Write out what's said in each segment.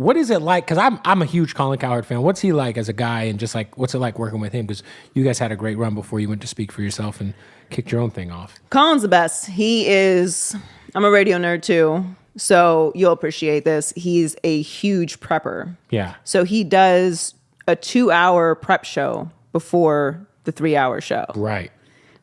what is it like? Because I'm a huge Colin Cowherd fan. What's he like as a guy, and just like what's it like working with him? Because you guys had a great run before you went to speak for yourself and kicked your own thing off. Colin's the best. He is. I'm a radio nerd too, so you'll appreciate this. He's a huge prepper. Yeah. So he does a 2-hour prep show before the 3-hour show. Right.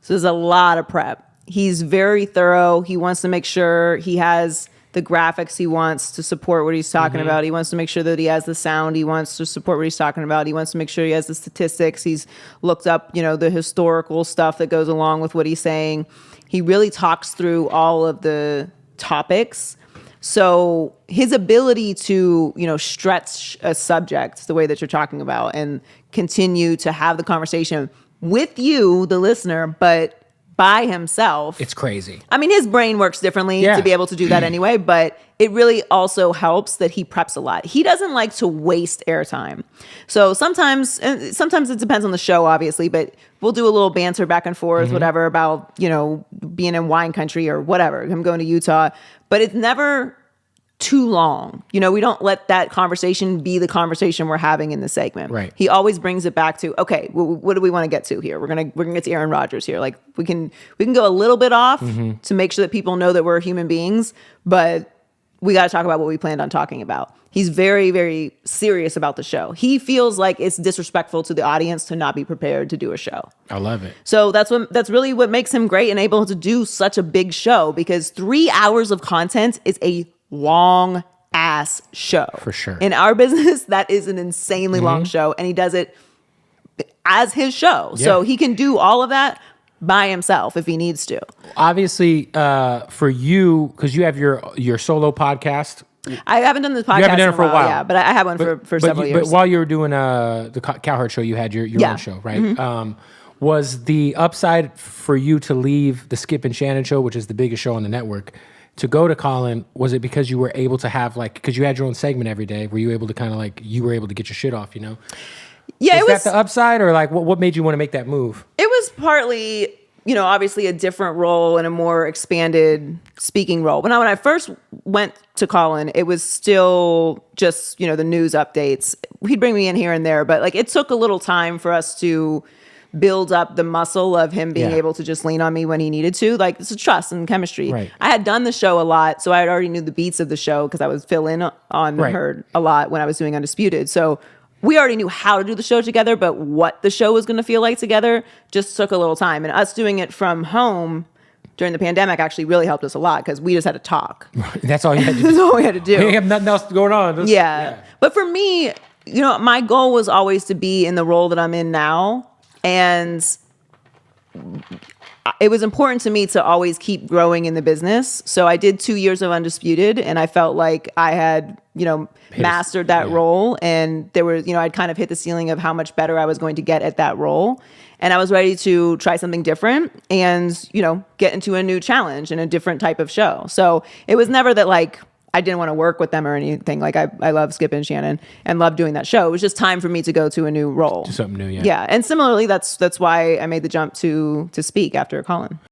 So there's a lot of prep. He's very thorough. He wants to make sure he has the graphics he wants to support what he's talking about. He wants to make sure that he has the sound. He wants to support what he's talking about. He wants to make sure he has the statistics. He's looked up, the historical stuff that goes along with what he's saying. He really talks through all of the topics. So his ability to, stretch a subject the way that you're talking about and continue to have the conversation with you, the listener, but by himself. It's crazy. I mean, his brain works differently to be able to do that anyway, but it really also helps that he preps a lot. He doesn't like to waste airtime. So sometimes it depends on the show, obviously, but we'll do a little banter back and forth, whatever, about, being in wine country or whatever, him going to Utah, but it's never too long. We don't let that conversation be the conversation we're having in the segment. Right. He always brings it back to, okay, what do we want to get to here? We're gonna get to Aaron Rodgers here. Like we can go a little bit off to make sure that people know that we're human beings, but we got to talk about what we planned on talking about. He's very, very serious about the show. He feels like it's disrespectful to the audience to not be prepared to do a show. I love it. So that's really what makes him great and able to do such a big show, because 3 hours of content is a long ass show. For sure. In our business, that is an insanely long show, and he does it as his show. Yeah. So he can do all of that by himself if he needs to. Obviously, for you, because you have your solo podcast. I haven't done this podcast You haven't done it for a while. Yeah, but I had one for several years. But while you were doing the Cowherd show, you had your own show, right? Was the upside for you to leave the Skip and Shannon show, which is the biggest show on the network, to go to Colin? Was it because you were able to have because you had your own segment every day? Were you able to kind of you were able to get your shit off, Yeah, was that the upside, or what made you want to make that move? It was partly, obviously a different role and a more expanded speaking role. But now when I first went to Colin, it was still just, the news updates. He'd bring me in here and there, but it took a little time for us to build up the muscle of him being able to just lean on me when he needed to. It's a trust and chemistry. Right. I had done the show a lot, so I already knew the beats of the show because I would fill in on her a lot when I was doing Undisputed. So we already knew how to do the show together, but what the show was going to feel like together just took a little time. And us doing it from home during the pandemic actually really helped us a lot because we just had to talk. That's all you had to do. That's all we had to do. You have nothing else going on. Yeah. But for me, my goal was always to be in the role that I'm in now. And it was important to me to always keep growing in the business. So I did 2 years of Undisputed, and I felt like I had, mastered that role. And there was, I'd kind of hit the ceiling of how much better I was going to get at that role. And I was ready to try something different and, get into a new challenge and a different type of show. So it was never that I didn't want to work with them or anything. I love Skip and Shannon and love doing that show. It was just time for me to go to a new role. Do something new, yeah. Yeah. And similarly, that's why I made the jump to speak after Colin.